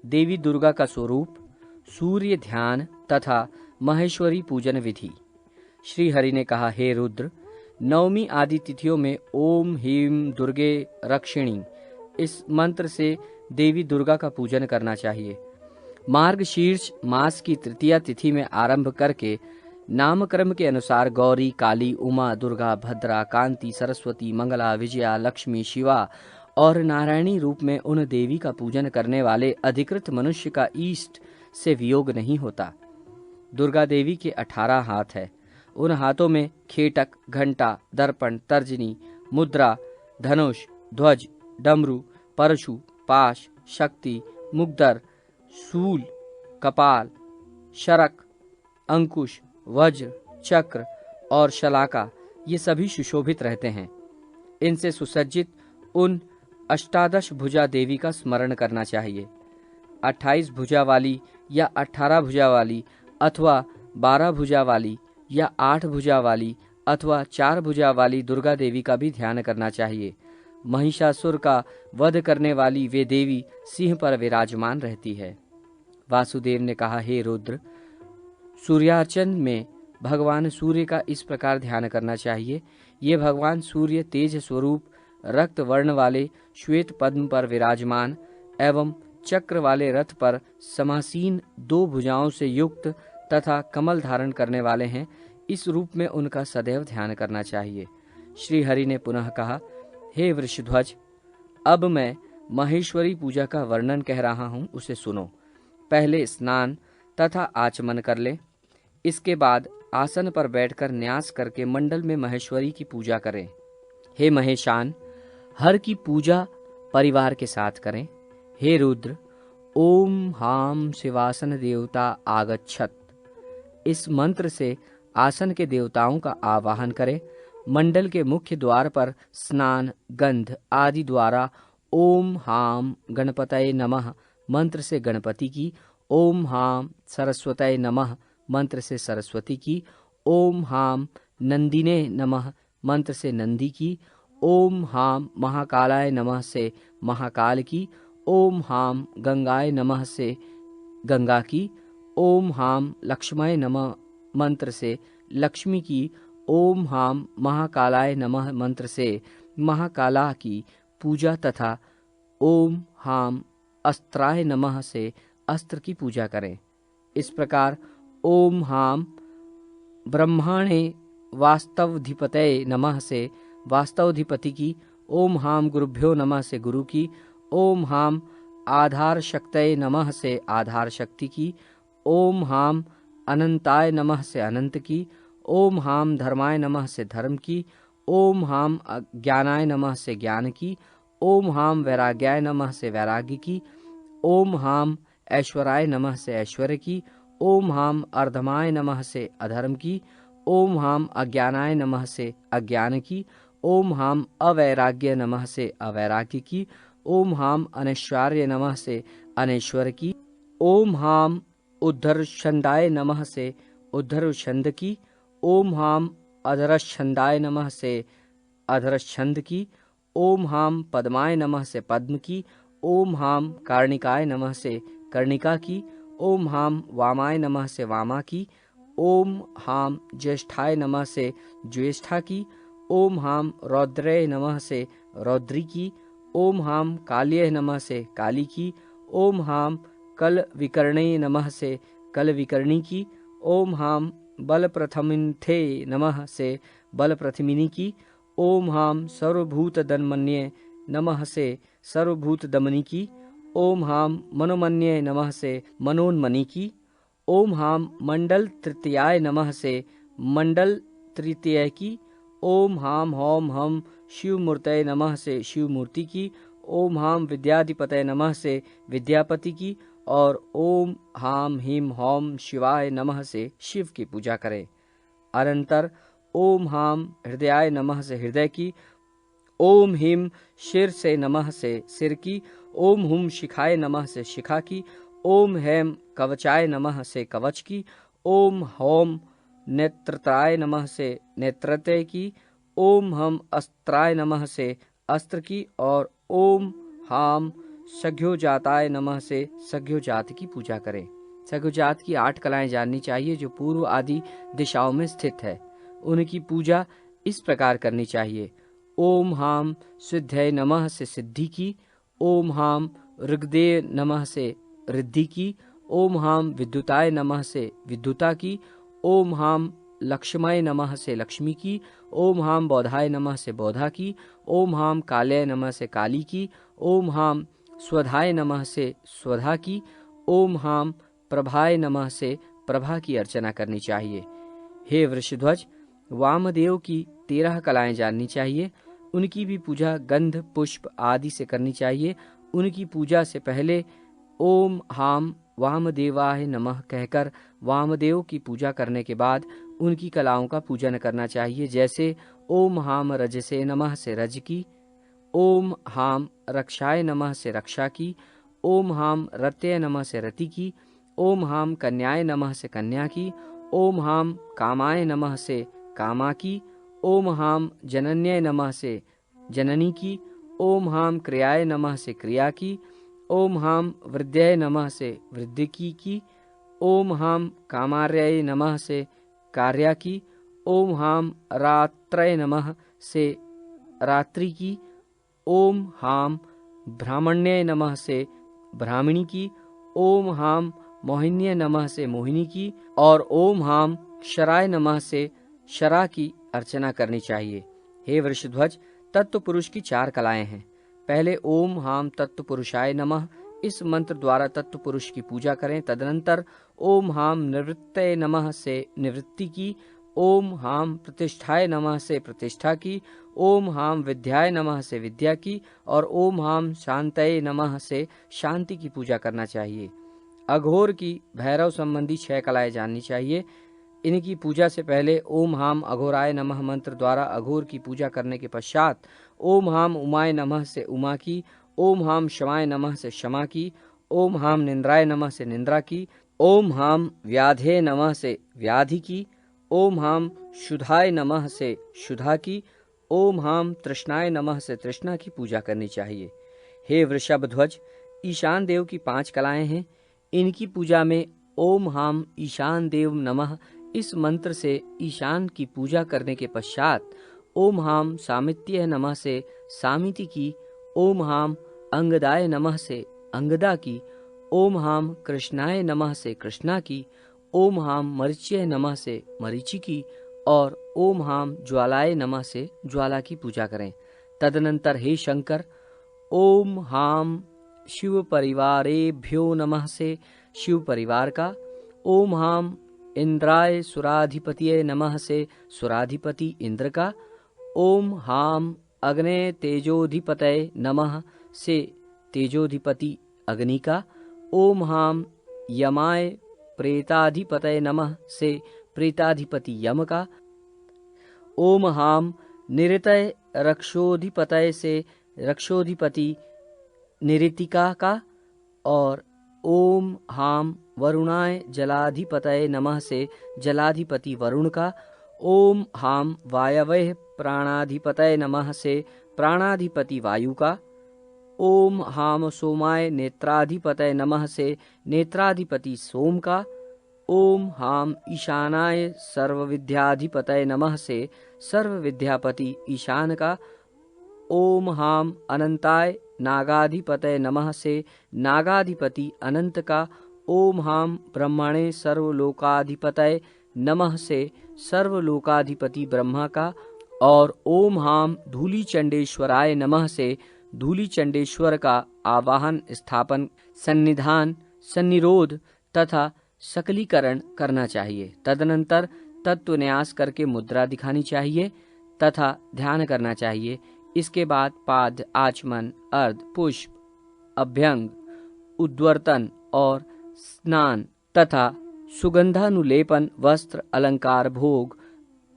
देवी दुर्गा का स्वरूप, सूर्य ध्यान तथा महेश्वरी पूजन विधि। श्री हरि ने कहा, हे रुद्र, नवमी आदि तिथियों में ओम ह्रीं दुर्गे रक्षिणी इस मंत्र से देवी दुर्गा का पूजन करना चाहिए। मार्गशीर्ष मास की तृतीया तिथि में आरंभ करके नामक्रम के अनुसार गौरी, काली, उमा, दुर्गा, भद्रा, कांति, सरस्वती, मंगला, विजया, लक्ष्मी, शिवा और नारायणी रूप में उन देवी का पूजन करने वाले अधिकृत मनुष्य का ईष्ट से वियोग नहीं होता। दुर्गा देवी के 18 हाथ है। उन हाथों में खेटक, घंटा, दर्पण, तर्जनी, मुद्रा, धनुष, ध्वज, डमरू, परशु, पाश, शक्ति, मुग्दर, शूल, कपाल, शरक, अंकुश, वज्र, चक्र और शलाका ये सभी सुशोभित रहते हैं। इनसे सुसज्जित उन अष्टादश भुजा देवी का स्मरण करना चाहिए। 28 भुजा वाली या 18 भुजा वाली अथवा 12 भुजा वाली या 8 भुजा वाली अथवा 4 भुजा वाली दुर्गा देवी का भी ध्यान करना चाहिए। महिषासुर का वध करने वाली वे देवी सिंह पर विराजमान रहती है। वासुदेव ने कहा, हे रुद्र, सूर्यार्चन में भगवान सूर्य का इस प्रकार ध्यान करना चाहिए। ये भगवान सूर्य तेज स्वरूप रक्त वर्ण वाले श्वेत पद्म पर विराजमान एवं चक्र वाले रथ पर समासीन 2 भुजाओं से युक्त तथा कमल धारण करने वाले हैं। इस रूप में उनका सदैव ध्यान करना चाहिए। श्री हरि ने पुनः कहा, हे वृषध्वज, अब मैं महेश्वरी पूजा का वर्णन कह रहा हूँ, उसे सुनो। पहले स्नान तथा आचमन कर ले। इसके बाद आसन पर बैठकर न्यास करके मंडल में महेश्वरी की पूजा करें। हे महेशान, हर की पूजा परिवार के साथ करें। हे रुद्र, ओम हाम शिवासन देवता आगच्छत इस मंत्र से आसन के देवताओं का आवाहन करें। मंडल के मुख्य द्वार पर स्नान, गंध आदि द्वारा ओम हाम गणपतये नमः मंत्र से गणपति की, ओम हाम सरस्वतये नमः मंत्र से सरस्वती की, ओम हाम नंदिने नमः मंत्र से नंदी की, ओम हाम महाकालाय नमः से महाकाल की, ओम हाम गंगाय नमः से गंगा की, ओम हाम लक्ष्मय नमः मंत्र से लक्ष्मी की, ओम हाम महाकालाय नमः मंत्र से महाकाला की पूजा तथा ओम हाम अस्त्राय नमः से अस्त्र की पूजा करें। इस प्रकार ओम हाम ब्रह्माणे वास्तवधिपतये नमः से वास्तवधिपति की, ओम हाम गुरुभ्यो नमः से गुरु की, ओम हाम आधार शक्तये नमः से आधार शक्ति की, ओम हाम अनंताय नमः से अनंत की, ओम हाम धर्माय नमः से धर्म की, ओम हाम ज्ञानाय नमः से ज्ञान की, ओम हाम वैराग्याय नमः से वैराग्य की, ओम हाम ऐश्वर्याय नमः से ऐश्वर्य की, ओम हाम अर्धमाय नमः से अधर्म की, ओम हाम अज्ञानाय नमः से अज्ञान की, ओम हाम अवैराग्य नमः से अवैराग्य की, ओम हाम अनैश्वर्य नमः से अनैश्वर की, ओम हाम उद्धरछंदाय नमः से उद्धरछंद की, ओम हाम अधरछंदाय नमः से अधरछंद की, ओम हाम पद्माय नमः से पद्म की, ओम हाम कार्णिकाय नमः से कर्णिका की, ओम हाम वामाय नमः से वामा की, ओम हाम ज्येष्ठाय नमः से ज्येष्ठा की, ओम हाम रौद्रय नमः से रौद्री की, ओम हाम काल्ये नमः से काली की, ओम हाम कल विकर्णे नमः से कल विकर्णी की, ओम हाम बल प्रथमिन्थे नमः से बल प्रथमिनी की, ओम हाम सर्वभूत दन्मन्ये नमः से सर्वभूत दमनी की, ओम हाम मनोमन्ये नमः से मनोन्मनी की, ओम हाम मंडल तृतीयाय नमः से मंडल तृतीय की, ओम हाम हौम हम शिव मूर्तये नमः से शिव मूर्ति की, ओम हाम विद्याधिपतये नमः से विद्यापति की और ओम हाम ह्रीं हौम शिवाय नमः से शिव की पूजा करें। अनंतर ओम हाम हृदयाय नमः से हृदय की, ओम ह्रीं शिर से नमः से सिर की, ओम हुम शिखाय नमः से शिखा की, ओम हैम कवचाय नमः से कवच की, ओम हौम नेत्रताय नमः से नेत्रतय की, ओम हम अस्त्राय नमः से अस्त्र की और ओम हाम सघ्योजाताय नमः से सघ्योजात की पूजा करें। सघ्योजात की 8 कलाएं जाननी चाहिए जो पूर्व आदि दिशाओं में स्थित है। उनकी पूजा इस प्रकार करनी चाहिए। ओम हाम सिद्धय नमः से सिद्धि की, ओम हाम ऋग्देय नमः से रिद्धि की, ओम हाम विद्युताय नमः से विद्युता की, ओम हाम लक्ष्मय नमः से लक्ष्मी की, ओम हाम बौधाय नमः से बौधा की, ओम हाम कालय नमः से काली की, ओम हाम स्वधाय नमः से स्वधा की, ओम हाम प्रभाय नमः से प्रभा की अर्चना करनी चाहिए। हे वृषध्वज, वामदेव की 13 कलाएं जाननी चाहिए। उनकी भी पूजा गंध पुष्प आदि से करनी चाहिए। उनकी पूजा से पहले ओम हाम वामदेवाय नमः कहकर वामदेव की पूजा करने के बाद उनकी कलाओं का पूजन करना चाहिए, जैसे ओम हाम रजसे नमः से रज की, ओम हाम रक्षाय नमः से रक्षा की, ओम हाम रत्यय नमः से रति की, ओम हाम कन्याय नमः से कन्या की, ओम हाम कामाय नमः से कामा की, ओम हाम जनन्याय नमः से जननी की, ओम हाम क्रियाय नमः से क्रिया की, ओम हाम वृद्ध्याय नमः से वृद्धि की, ओम हाम कामार्याय नमः से कार्या की, ओम हाम रात्रय नमः से रात्रि की, ओम हाम ब्राह्मण्याय नमः से ब्राह्मणी की, ओम हाम मोहिन्याय नमः से मोहिनी की और ओम हाम क्षराय नमः से क्षरा की अर्चना करनी चाहिए। हे वृषध्वज, तत्व पुरुष की 4 कलाएं हैं। पहले ओम हाम तत्व पुरुषाय नमः इस मंत्र द्वारा तत्व पुरुष की पूजा करें। तदनंतर ओम हाम निवृत्तये नमः से निवृत्ति की, ओम हाम प्रतिष्ठाय नमः से प्रतिष्ठा की, ओम हाम विद्याय नमः से विद्या की और ओम हाम शांतये नमः से शांति की पूजा करना चाहिए। अघोर की भैरव संबंधी 6 कलाएं जाननी चाहिए। इनकी पूजा से पहले ओम हाम अघोराय नमः मंत्र द्वारा अघोर की पूजा करने के पश्चात ओम हाम उमाय नमः से उमा की, ओम हाम शमाय नमः से क्षमा की, ओम हाम निंद्राय नमः से निंद्रा की, ओम हाम व्याधे नमः से व्याधि की, ओम हाम शुद्धाय नमः से शुद्धा की, ओम हाम तृष्णाय नमः से तृष्णा की पूजा करनी चाहिए। हे वृषभ ध्वज, ईशान देव की 5 कलाएं हैं। इनकी पूजा में ओम हाम ईशान देव नमः इस मंत्र से ईशान की पूजा करने के पश्चात ओम हाम सामित्य नमः से सामिति की, ओम हाम अंगदाय नमः से अंगदा की, ओम हाम कृष्णाय नमः से कृष्णा की, ओम हाम मरीच्य नमः से मरीचि की और ओम हाम ज्वालाय नमः से ज्वाला की पूजा करें। तदनंतर हे शंकर, ओम हाम शिव परिवारेभ्यो नमः से शिव परिवार का, ओम हाम इंद्राय सुराधिपतिये नमः से सुराधिपति इंद्र का, ओम हाम अग्ने तेजोधिपतये नमः से तेजोधिपति अग्नि का, ओम हाम यमाय प्रेताधिपतये नमः से प्रेताधिपति यम का, ओम हाम निरतय रक्षोधिपतये से रक्षोधिपति निरितिका का और ओम हाम वरुणाय जलाधिपतये नमः से जलाधिपति वरुण का, ओम हाम वायवः प्राणाधिपतये नमः से प्राणाधिपति वायु का, ओम हाम सोमाय नेत्राधिपतये नमः से नेत्राधिपति सोम का, ओम हाम ईशानाय सर्वविद्याधिपतये नमः से सर्वविद्यापति ईशान का, ओम हाम अनंताय नागाधिपतये नमः से नागाधिपति अनंत का, ओम हाम ब्रह्मणे सर्वलोकाधिपतये नमः से सर्वलोकाधिपति ब्रह्मा का और ओम हाम धूलिचंडेश्वराय नमः से धूलिचंडेश्वर का आवाहन स्थापन सन्निधान सन्निरोध तथा सकलीकरण करना चाहिए। तदनंतर तत्व न्यास करके मुद्रा दिखानी चाहिए तथा ध्यान करना चाहिए। इसके बाद पाद आचमन अर्ध पुष्प अभ्यंग उद्वर्तन और स्नान तथा सुगंधानुलेपन वस्त्र अलंकार भोग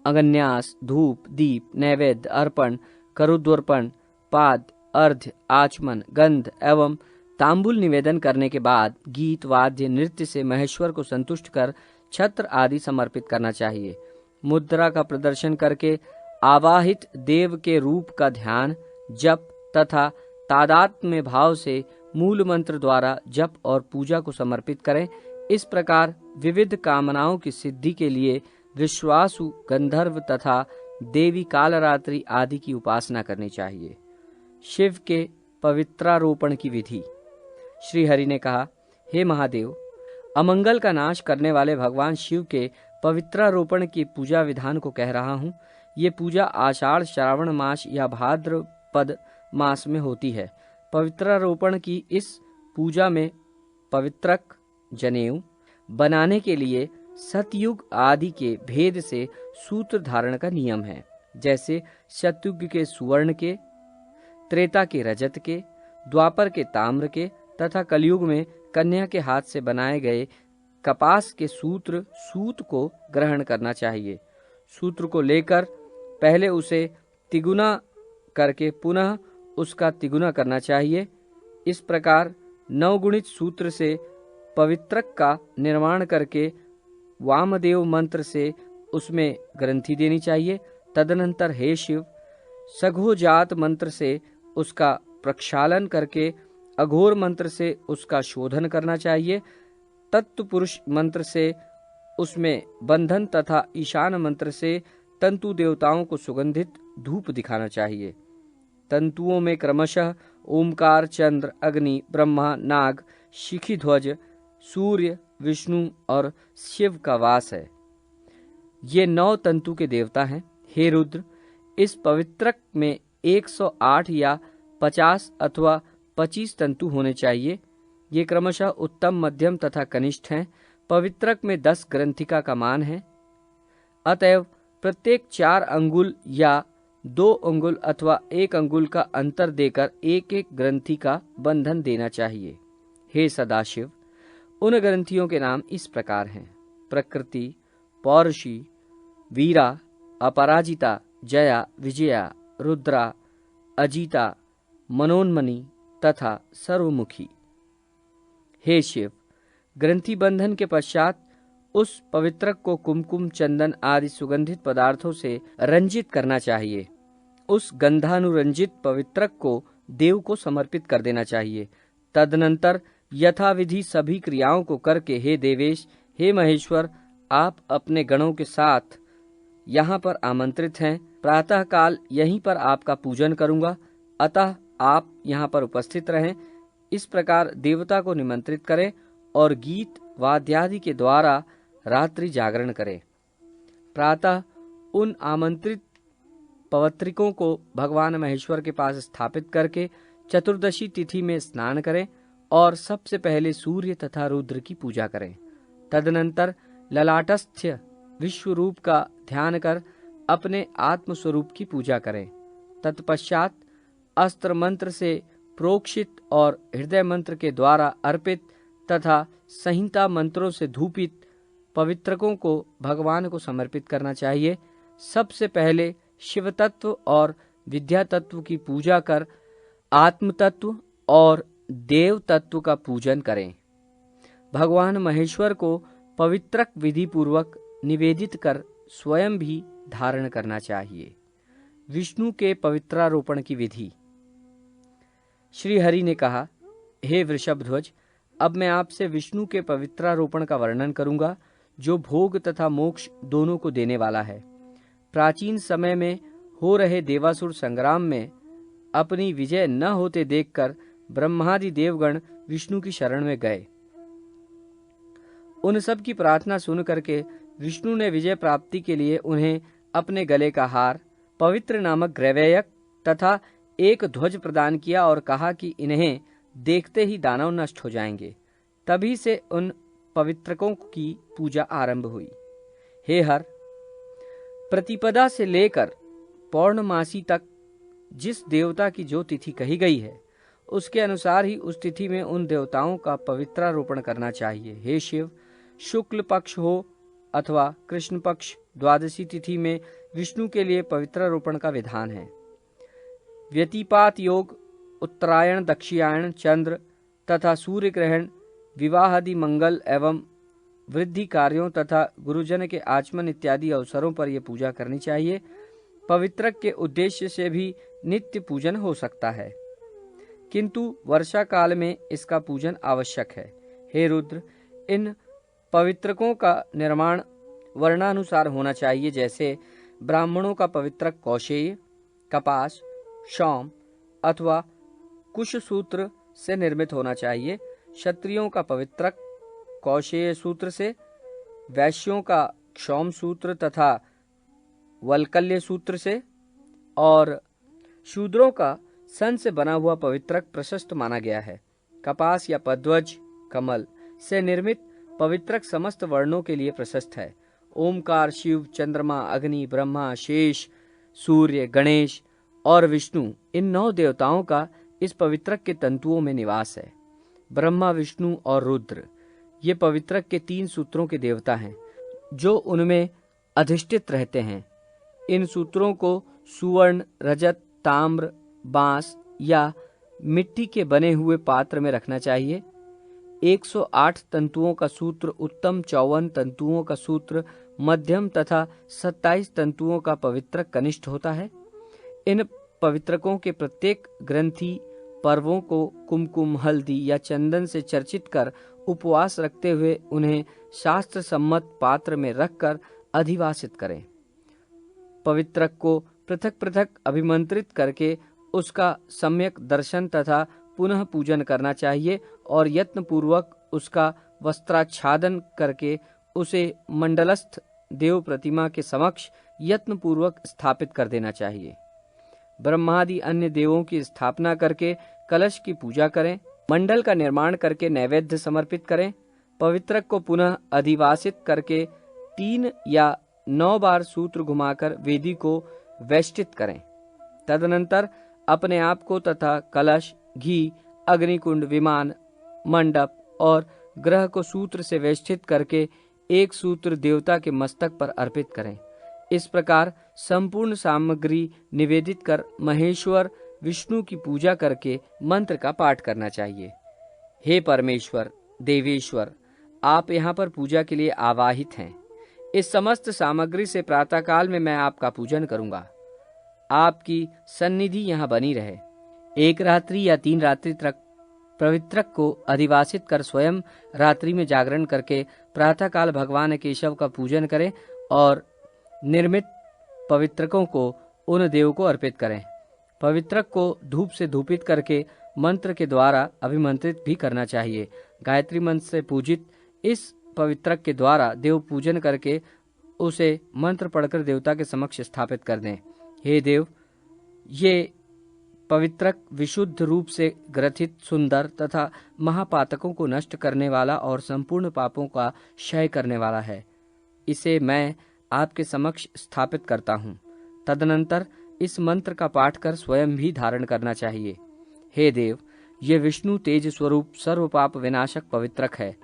अगन्यास धूप दीप नैवेद्य अर्पण करुद्वर्पण पाद अर्घ्य आचमन गंध एवं तांबुल निवेदन करने के बाद गीत वाद्य नृत्य से महेश्वर को संतुष्ट कर छत्र आदि समर्पित करना चाहिए। मुद्रा का प्रदर्शन करके आवाहित देव के रूप का ध्यान जप तथा तादात्म्य भाव से मूल मंत्र द्वारा जप और पूजा को समर्पित करें। इस प्रकार विविध कामनाओं की सिद्धि के लिए विश्वासु, गंधर्व तथा देवी कालरात्रि आदि की उपासना करनी चाहिए। शिव के पवित्रारोपण की विधि। श्री हरि ने कहा, हे महादेव, अमंगल का नाश करने वाले भगवान शिव के पवित्रारोपण की पूजा विधान को कह रहा हूँ। ये पूजा आषाढ़, श्रावण मास या भाद्रपद मास में होती है। पवित्रारोपण की इस पूजा में पवित्रक, जनेऊ बनाने के लिए सतयुग आदि के भेद से सूत्र धारण का नियम है। जैसे सतयुग के सुवर्ण के, त्रेता के रजत के, द्वापर के ताम्र के तथा कलयुग में कन्या के हाथ से बनाए गए कपास के सूत को ग्रहण करना चाहिए। सूत्र को लेकर पहले उसे तिगुना करके पुनः उसका तिगुना करना चाहिए। इस प्रकार नवगुणित सूत्र से पवित्रक का निर्माण करके वामदेव मंत्र से उसमें ग्रंथि देनी चाहिए। तदनंतर हे शिव, सघोजात मंत्र से उसका प्रक्षालन करके अघोर मंत्र से उसका शोधन करना चाहिए। तत्पुरुष मंत्र से उसमें बंधन तथा ईशान मंत्र से तंतु देवताओं को सुगंधित धूप दिखाना चाहिए। तंतुओं में क्रमशः ओमकार, चंद्र, अग्नि, ब्रह्मा, नाग, शिखी ध्वज, सूर्य, विष्णु और शिव का वास है। ये 9 तंतु के देवता हैं। हे रुद्र, इस पवित्रक में 108 या 50 अथवा 25 तंतु होने चाहिए। ये क्रमशः उत्तम, मध्यम तथा कनिष्ठ हैं। पवित्रक में 10 ग्रंथिका का मान है। अतएव प्रत्येक 4 अंगुल या 2 अंगुल अथवा 1 अंगुल का अंतर देकर एक एक ग्रंथि का बंधन देना चाहिए। हे सदाशिव, उन ग्रंथियों के नाम इस प्रकार हैं: प्रकृति, पौरुषी, वीरा, अपराजिता, जया, विजया, रुद्रा, अजिता, मनोन्मनी तथा सर्वमुखी। हे शिव, ग्रंथि बंधन के पश्चात उस पवित्रक को कुमकुम, चंदन आदि सुगंधित पदार्थों से रंजित करना चाहिए। उस गंधानुरंजित पवित्रक को देव को समर्पित कर देना चाहिए। तदनंतर यथाविधि सभी क्रियाओं को करके हे देवेश, हे महेश्वर, आप अपने गणों के साथ यहाँ पर आमंत्रित हैं। प्रातः काल यहीं पर आपका पूजन करूंगा, अतः आप यहाँ पर उपस्थित रहें। इस प्रकार देवता को निमंत्रित करें और गीत वाद्यादि के द्वारा रात्रि जागरण करें। प्रातः उन आमंत्रित पवित्रिकों को भगवान महेश्वर के पास स्थापित करके चतुर्दशी तिथि में स्नान करें और सबसे पहले सूर्य तथा रुद्र की पूजा करें। तदनंतर ललाटस्थ विश्वरूप का ध्यान कर अपने आत्म स्वरूप की पूजा करें। तत्पश्चात अस्त्र मंत्र से प्रोक्षित और हृदय मंत्र के द्वारा अर्पित तथा संहिता मंत्रों से धूपित पवित्रकों को भगवान को समर्पित करना चाहिए। सबसे पहले शिव तत्व और विद्या तत्व की पूजा कर आत्म तत्व और देव तत्व का पूजन करें। भगवान महेश्वर को पवित्रक विधि पूर्वक निवेदित कर स्वयं भी धारण करना चाहिए। विष्णु के पवित्रारोपण की विधि। श्री हरि ने कहा, हे वृषभध्वज, अब मैं आपसे विष्णु के पवित्रारोपण का वर्णन करूंगा, जो भोग तथा मोक्ष दोनों को देने वाला है। प्राचीन समय में हो रहे देवासुर संग्राम में अपनी विजय न होते देखकर ब्रह्मादि देवगण विष्णु की शरण में गए। उन सब की प्रार्थना सुन करके विष्णु ने विजय प्राप्ति के लिए उन्हें अपने गले का हार, पवित्र नामक ग्रैवेयक तथा एक ध्वज प्रदान किया और कहा कि इन्हें देखते ही दानव नष्ट हो जाएंगे। तभी से उन पवित्रकों की पूजा आरंभ हुई। हे हर, प्रतिपदा से लेकर पौर्णमासी तक जिस देवता की जो तिथि कही गई है, उसके अनुसार ही उस तिथि में उन देवताओं का पवित्रारोपण करना चाहिए। हे शिव, शुक्ल पक्ष हो अथवा कृष्ण पक्ष द्वादशी तिथि में विष्णु के लिए पवित्रारोपण का विधान है। व्यतिपात योग, उत्तरायण, दक्षिणायन, चंद्र तथा सूर्य ग्रहण, विवाहादि मंगल एवं वृद्धि कार्यों तथा गुरुजन के आचमन इत्यादि अवसरों पर यह पूजा करनी चाहिए। पवित्रक के उद्देश्य से भी नित्य पूजन हो सकता है। किंतु वर्षा काल में इसका पूजन आवश्यक है। हे रुद्र, इन पवित्रकों का निर्माण वर्णानुसार होना चाहिए, जैसे ब्राह्मणों का पवित्रक कौशेय, कपास, शौम अथवा कुशसूत्र से निर्मित होना चाहिए। क्षत्रियों का पवित्रक कौशेय सूत्र से, वैश्यों का क्षौम सूत्र तथा वल्कल्य सूत्र से और शूद्रों का सन से बना हुआ पवित्रक प्रशस्त माना गया है। कपास या पद्वज कमल से निर्मित पवित्रक समस्त वर्णों के लिए प्रशस्त है। ओमकार, शिव, चंद्रमा, अग्नि, ब्रह्मा, शेष, सूर्य, गणेश और विष्णु, इन 9 देवताओं का इस पवित्रक के तंतुओं में निवास है। ब्रह्मा, विष्णु और रुद्र ये पवित्रक के 3 सूत्रों के देवता हैं, जो उनमें अधिष्ठित रहते हैं। इन सूत्रों को सुवर्ण, रजत, ताम्र, बांस या मिट्टी के बने हुए पात्र में रखना चाहिए। 108 तंतुओं का सूत्र उत्तम, 54 तंतुओं का सूत्र मध्यम तथा 27 तंतुओं का पवित्रक कनिष्ठ होता है। इन पवित्रकों के प्रत्येक ग्रंथि पर्वों को कुमकुम, हल्दी या चंदन से चर्चित कर उपवास रखते हुए उन्हें शास्त्र सम्मत पात्र में रखकर अधिवासित करें। पवित्रक को पृथक पृथक अभिमंत्रित करके उसका सम्यक दर्शन तथा पुनः पूजन करना चाहिए और यत्न पूर्वक उसका वस्त्राच्छादन करके उसे मंडलस्थ देव प्रतिमा के समक्ष यत्न पूर्वक स्थापित कर देना चाहिए। ब्रह्मादि अन्य देवों की स्थापना करके कलश की पूजा करें। मंडल का निर्माण करके नैवेद्य समर्पित करें। पवित्रक को पुनः अधिवासित करके 3 या 9 बार सूत्र घुमाकर वेदी को वेष्टित करें। तदनंतर अपने आप को तथा कलश, घी, अग्निकुंड, विमान, मंडप और ग्रह को सूत्र से वेष्टित करके एक सूत्र देवता के मस्तक पर अर्पित करें। इस प्रकार संपूर्ण सामग्री निवेदित कर महेश्वर विष्णु की पूजा करके मंत्र का पाठ करना चाहिए। हे परमेश्वर, देवेश्वर, आप यहाँ पर पूजा के लिए आवाहित हैं। इस समस्त सामग्री से प्रातःकाल में मैं आपका पूजन करूंगा। आपकी सन्निधि यहाँ बनी रहे। 1 रात्रि या 3 रात्रि तक पवित्रक को अधिवासित कर स्वयं रात्रि में जागरण करके प्रातःकाल भगवान केशव का पूजन करें और निर्मित पवित्रकों को उन देव को अर्पित करें। पवित्रक को धूप से धूपित करके मंत्र के द्वारा अभिमंत्रित भी करना चाहिए। गायत्री मंत्र से पूजित इस पवित्रक के द्वारा देव पूजन करके उसे मंत्र पढ़कर देवता के समक्ष स्थापित कर दें। हे देव, ये पवित्रक विशुद्ध रूप से ग्रथित, सुंदर तथा महापातकों को नष्ट करने वाला और संपूर्ण पापों का क्षय करने वाला है। इसे मैं आपके समक्ष स्थापित करता हूँ। तदनंतर इस मंत्र का पाठ कर स्वयं भी धारण करना चाहिए। हे देव, ये विष्णु तेज स्वरूप सर्व पाप विनाशक पवित्रक है।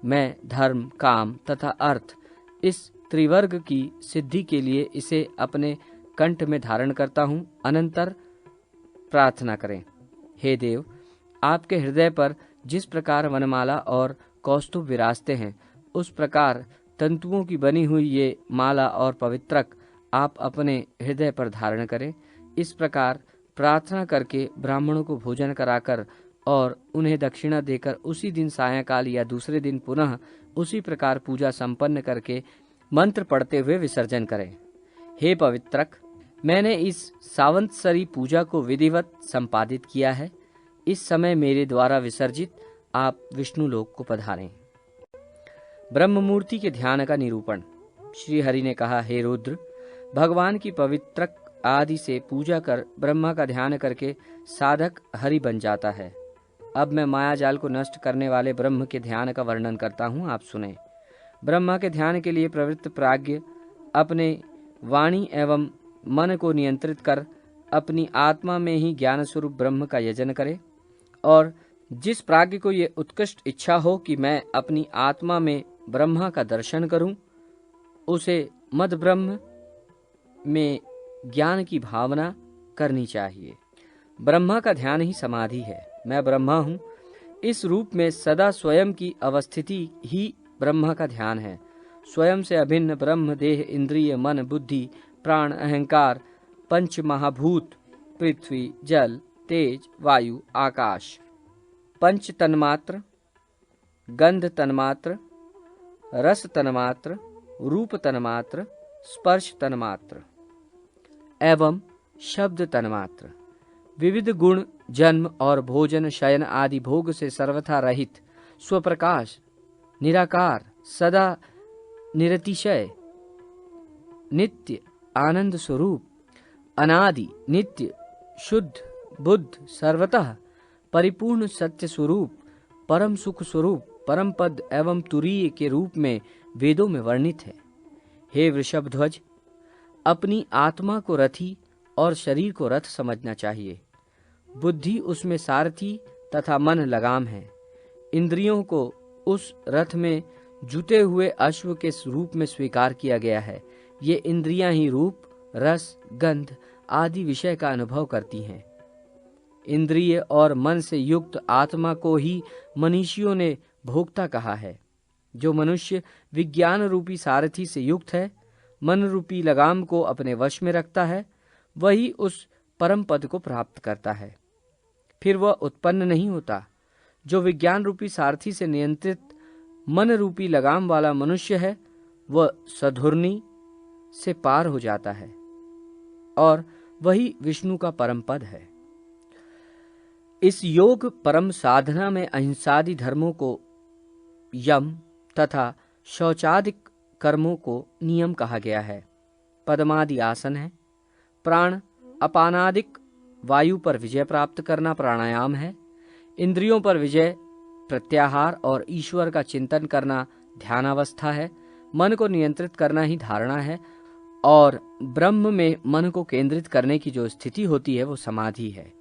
मैं धर्म, काम तथा अर्थ इस त्रिवर्ग की सिद्धि के लिए इसे अपने कंठ में धारण करता हूँ। अनंतर प्रार्थना करें। हे देव, आपके हृदय पर जिस प्रकार वनमाला और कौस्तुभ विराजते हैं, उस प्रकार तंतुओं की बनी हुई ये माला और पवित्रक आप अपने हृदय पर धारण करें। इस प्रकार प्रार्थना करके ब्राह्मणों को भोजन कराकर और उन्हें दक्षिणा देकर उसी दिन सायंकाल या दूसरे दिन पुनः उसी प्रकार पूजा संपन्न करके मंत्र पढ़ते हुए विसर्जन करें। हे पवित्रक, मैंने इस सावंतसरी पूजा को विधिवत संपादित किया है। इस समय मेरे द्वारा विसर्जित आप विष्णु लोक को पधारें। ब्रह्ममूर्ति के ध्यान का निरूपण। श्री हरि ने कहा, हे रुद्र, भगवान की पवित्रक आदि से पूजा कर ब्रह्मा का ध्यान करके साधक हरि बन जाता है। अब मैं माया जाल को नष्ट करने वाले ब्रह्म के ध्यान का वर्णन करता हूँ, आप सुने। ब्रह्मा के ध्यान के लिए प्रवृत्त प्राज्ञ अपने वाणी एवं मन को नियंत्रित कर अपनी आत्मा में ही ज्ञान स्वरूप ब्रह्म का यजन करे, और जिस प्राज्ञ को ये उत्कृष्ट इच्छा हो कि मैं अपनी आत्मा में ब्रह्मा का दर्शन करूं, उसे मद ब्रह्म में ज्ञान की भावना करनी चाहिए। ब्रह्मा का ध्यान ही समाधि है। मैं ब्रह्मा हूँ, इस रूप में सदा स्वयं की अवस्थिति ही ब्रह्मा का ध्यान है। स्वयं से अभिन्न ब्रह्म देह, इंद्रिय, मन, बुद्धि, प्राण, अहंकार, पंच महाभूत, पृथ्वी, जल, तेज, वायु, आकाश। पंच तन्मात्र, गंध तन्मात्र, रस तन्मात्र, रूप तन्मात्र, स्पर्श तन्मात्र एवं शब्द तन्मात्र। विविध गुण, जन्म और भोजन, शयन आदि भोग से सर्वथा रहित, स्वप्रकाश, निराकार, सदा निरतिशय, नित्य आनंद स्वरूप, अनादि, नित्य, शुद्ध, बुद्ध, सर्वतः परिपूर्ण सत्य स्वरूप, परम सुख स्वरूप, परम पद एवं तुरीय के रूप में वेदों में वर्णित है। हे वृषभध्वज, अपनी आत्मा को रथी और शरीर को रथ समझना चाहिए। बुद्धि उसमें सारथी तथा मन लगाम है। इंद्रियों को उस रथ में जुते हुए अश्व के रूप में स्वीकार किया गया है। ये इंद्रियां ही रूप, रस, गंध आदि विषय का अनुभव करती हैं। इंद्रिय और मन से युक्त आत्मा को ही मनीषियों ने भोक्ता कहा है। जो मनुष्य विज्ञान रूपी सारथी से युक्त है, मन रूपी लगाम को अपने वश में रखता है, वही उस परम पद को प्राप्त करता है। फिर वह उत्पन्न नहीं होता। जो विज्ञान रूपी सारथी से नियंत्रित मन रूपी लगाम वाला मनुष्य है, वह सधुर्नी से पार हो जाता है और वही विष्णु का परम पद है। इस योग परम साधना में अहिंसादि धर्मों को यम तथा शौचादिक कर्मों को नियम कहा गया है। पद्मादि आसन है। प्राण अपानादिक वायु पर विजय प्राप्त करना प्राणायाम है। इंद्रियों पर विजय प्रत्याहार और ईश्वर का चिंतन करना ध्यानावस्था है। मन को नियंत्रित करना ही धारणा है और ब्रह्म में मन को केंद्रित करने की जो स्थिति होती है वो समाधि है।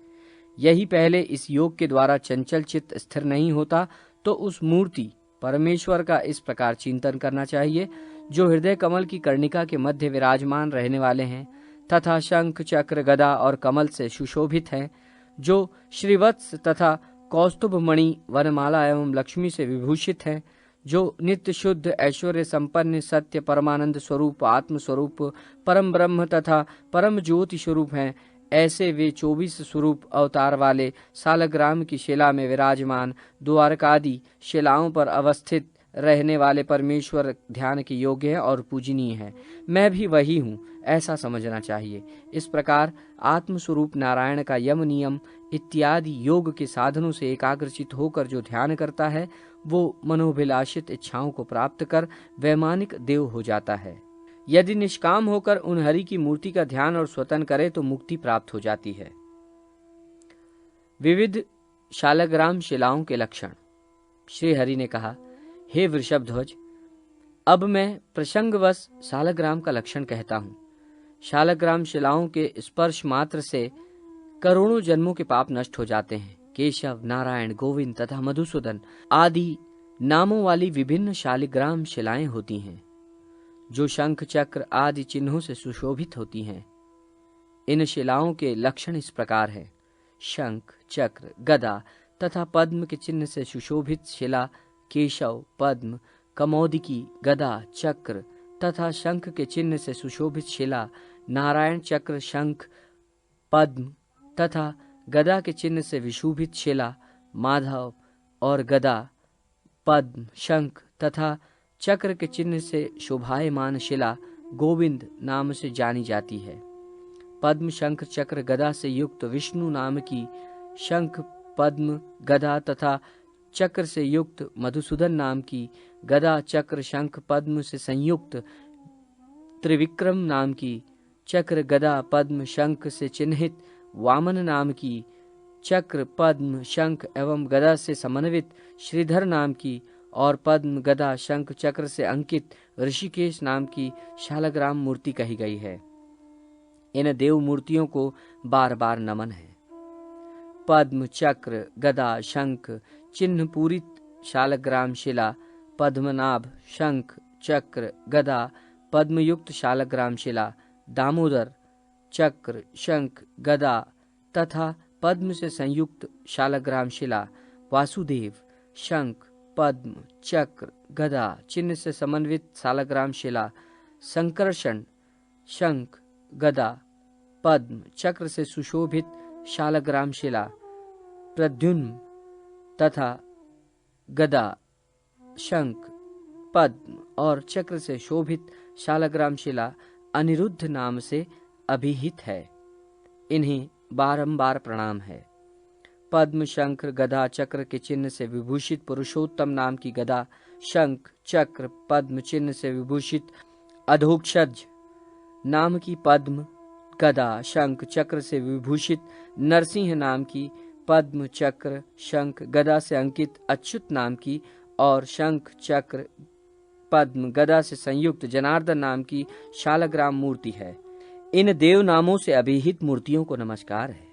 यही पहले इस योग के द्वारा चंचल चित्त स्थिर नहीं होता तो उस मूर्ति परमेश्वर का इस प्रकार चिंतन करना चाहिए जो हृदय कमल की कर्णिका के मध्य विराजमान रहने वाले हैं तथा शंख, चक्र, गदा और कमल से सुशोभित हैं, जो श्रीवत्स तथा कौस्तुभ मणि, वनमाला एवं लक्ष्मी से विभूषित हैं, जो नित्य शुद्ध ऐश्वर्य संपन्न सत्य परमानंद स्वरूप आत्म स्वरूप परम ब्रह्म तथा परम ज्योति स्वरूप हैं। ऐसे वे 24 स्वरूप अवतार वाले सालग्राम की शिला में विराजमान द्वारकादि शिलाओं पर अवस्थित रहने वाले परमेश्वर ध्यान के योग्य है और पूजनीय है। मैं भी वही हूँ, ऐसा समझना चाहिए। इस प्रकार आत्मस्वरूप नारायण का यम, नियम इत्यादि योग के साधनों से एकाग्रचित होकर जो ध्यान करता है वो मनोभिलाषित इच्छाओं को प्राप्त कर वैमानिक देव हो जाता है। यदि निष्काम होकर उन हरि की मूर्ति का ध्यान और स्वतन करे तो मुक्ति प्राप्त हो जाती है। विविध शालग्राम शिलाओं के लक्षण। श्री हरि ने कहा, हे वृषभध्वज, अब मैं प्रसंगवश शालग्राम का लक्षण कहता हूँ। शालग्राम शिलाओं के स्पर्श मात्र से करोड़ों जन्मों के पाप नष्ट हो जाते हैं। केशव, नारायण, गोविंद तथा मधुसूदन आदि नामों वाली विभिन्न शालिग्राम शिलाएं होती हैं जो शंख, चक्र आदि चिन्हों से सुशोभित होती हैं। इन शिलाओं के लक्षण इस प्रकार हैं। शंख, चक्र, गदा तथा पद्म के चिन्ह से सुशोभित शिला केशव, पद्म, कमोदकी, गदा, चक्र तथा शंख के चिन्ह से सुशोभित शिला नारायण, चक्र, शंख, पद्म तथा गदा के चिन्ह से विशोभित शिला माधव और गदा, पद्म, शंख तथा चक्र के चिन्ह से शोभायमान शिला गोविंद नाम से जानी जाती है। पद्म, शंख, चक्र, गदा से युक्त विष्णु नाम की, शंख, पद्म, गदा तथा चक्र से युक्त मधुसूदन नाम की, गदा, चक्र, शंख, पद्म से संयुक्त त्रिविक्रम नाम की, चक्र, गदा, पद्म, शंख से चिन्हित वामन नाम की, चक्र, पद्म, शंख एवं गदा से समन्वित श्रीधर नाम की और पद्म, गदा, शंख, चक्र से अंकित ऋषिकेश नाम की शालग्राम मूर्ति कही गई है। इन देव मूर्तियों को बार बार नमन है। पद्म, चक्र, गदा, शंख चिन्ह पूरित शालग्राम शिला, पद्मनाभ, शंख, चक्र, गदा, पद्मयुक्त शालग्राम शिला, दामोदर, चक्र, शंख, गदा तथा पद्म से संयुक्त शालग्राम शिला, वासुदेव, शंख, पद्म, चक्र, गदा चिन्ह से समन्वित शालग्राम शिला, संकर्षण, शंख, गदा, पद्म, चक्र से सुशोभित शालग्राम शिला प्रद्युम्न तथा गदा, शंख, पद्म और चक्र से शोभित शालग्राम शिला अनिरुद्ध नाम से अभिहित है। इन्हें बारंबार प्रणाम है। पद्म, शंख, गदा, चक्र के चिन्ह से विभूषित पुरुषोत्तम नाम की गदा, शंख, चक्र, पद्म चिन्ह से विभूषित अधोक्षज नाम की पद्म, गदा, शंख, चक्र से विभूषित नरसिंह नाम की पद्म, चक्र, शंख, गदा से अंकित अच्युत नाम की और शंख, चक्र, पद्म, गदा से संयुक्त जनार्दन नाम की शालग्राम मूर्ति है। इन देव नामों से अभिहित मूर्तियों को नमस्कार है।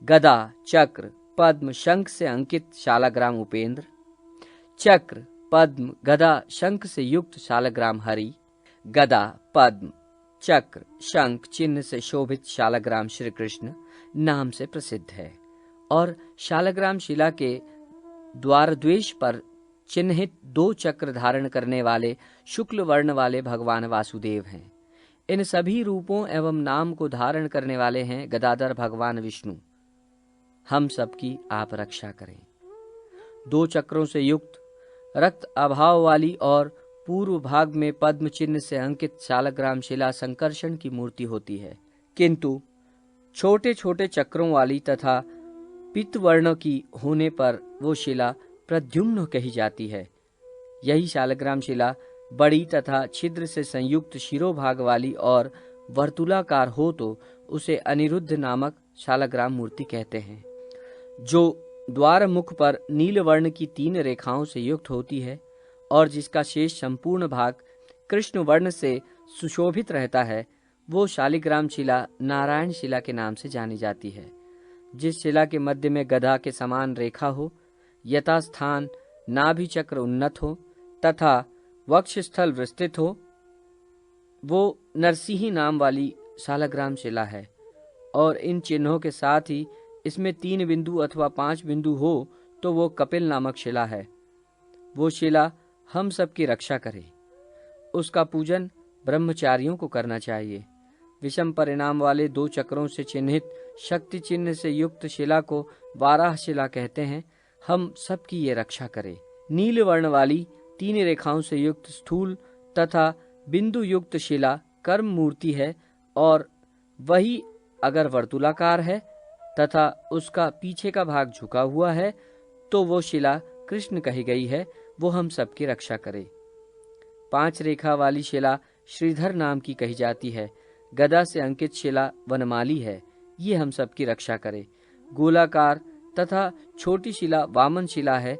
गदा, चक्र, पद्म, शंख से अंकित शालग्राम उपेंद्र, चक्र, पद्म, गदा, शंख से युक्त शालग्राम हरि, गदा, पद्म, चक्र, शंख चिन्ह से शोभित शालग्राम श्री कृष्ण नाम से प्रसिद्ध है और शालग्राम शिला के द्वारद्वेष पर चिन्हित 2 चक्र धारण करने वाले शुक्ल वर्ण वाले भगवान वासुदेव हैं। इन सभी रूपों एवं नाम को धारण करने वाले हैं गदाधर भगवान विष्णु। हम सबकी आप रक्षा करें। 2 चक्रों से युक्त रक्त अभाव वाली और पूर्व भाग में पद्म चिन्ह से अंकित शालग्राम शिला संकर्षण की मूर्ति होती है, किंतु छोटे छोटे चक्रों वाली तथा पित्तवर्ण की होने पर वो शिला प्रद्युम्न कही जाती है। यही शालग्राम शिला बड़ी तथा छिद्र से संयुक्त शिरोभाग वाली और वर्तुलाकार हो तो उसे अनिरुद्ध नामक शालग्राम मूर्ति कहते हैं, जो द्वार मुख पर नील वर्ण की 3 रेखाओं से युक्त होती है और जिसका शेष संपूर्ण भाग कृष्ण वर्ण से सुशोभित रहता है। वो शालिग्राम शिला नारायण शिला के नाम से जानी जाती है। जिस शिला के मध्य में गधा के समान रेखा हो, यथास्थान नाभि चक्र उन्नत हो तथा वक्षस्थल विस्तृत हो, वो नरसिंही नाम वाली शालग्राम शिला है और इन चिन्हों के साथ ही इसमें 3 बिंदु अथवा 5 बिंदु हो तो वो कपिल नामक शिला है। वो शिला हम सबकी रक्षा करे। उसका पूजन ब्रह्मचारियों को करना चाहिए। विषम परिणाम वाले 2 चक्रों से चिन्हित शक्ति चिन्ह से युक्त शिला को वाराह शिला कहते हैं। हम सबकी ये रक्षा करे। नील वर्ण वाली 3 रेखाओं से युक्त स्थूल तथा बिंदु युक्त शिला कर्म मूर्ति है और वही अगर वर्तुलाकार है तथा उसका पीछे का भाग झुका हुआ है तो वो शिला कृष्ण कही गई है। वो हम सबकी रक्षा करे। 5 रेखा वाली शिला श्रीधर नाम की कही जाती है। गदा से अंकित शिला वनमाली है। ये हम सबकी रक्षा करे। गोलाकार तथा छोटी शिला वामन शिला है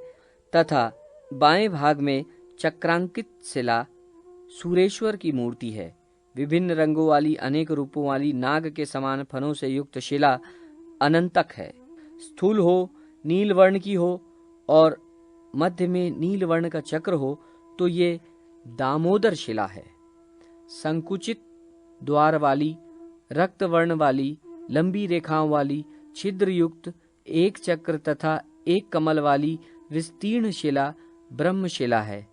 तथा बाएं भाग में चक्रांकित शिला सूरेश्वर की मूर्ति है। विभिन्न रंगों वाली अनेक रूपों वाली नाग के समान फनों से युक्त शिला अनंतक है। स्थूल हो, नील वर्ण की हो और मध्य में नील वर्ण का चक्र हो तो ये दामोदर शिला है। संकुचित द्वार वाली, रक्त वर्ण वाली, लंबी रेखाओं वाली, छिद्र युक्त, एक चक्र तथा एक कमल वाली विस्तीर्ण शिला ब्रह्मशिला है।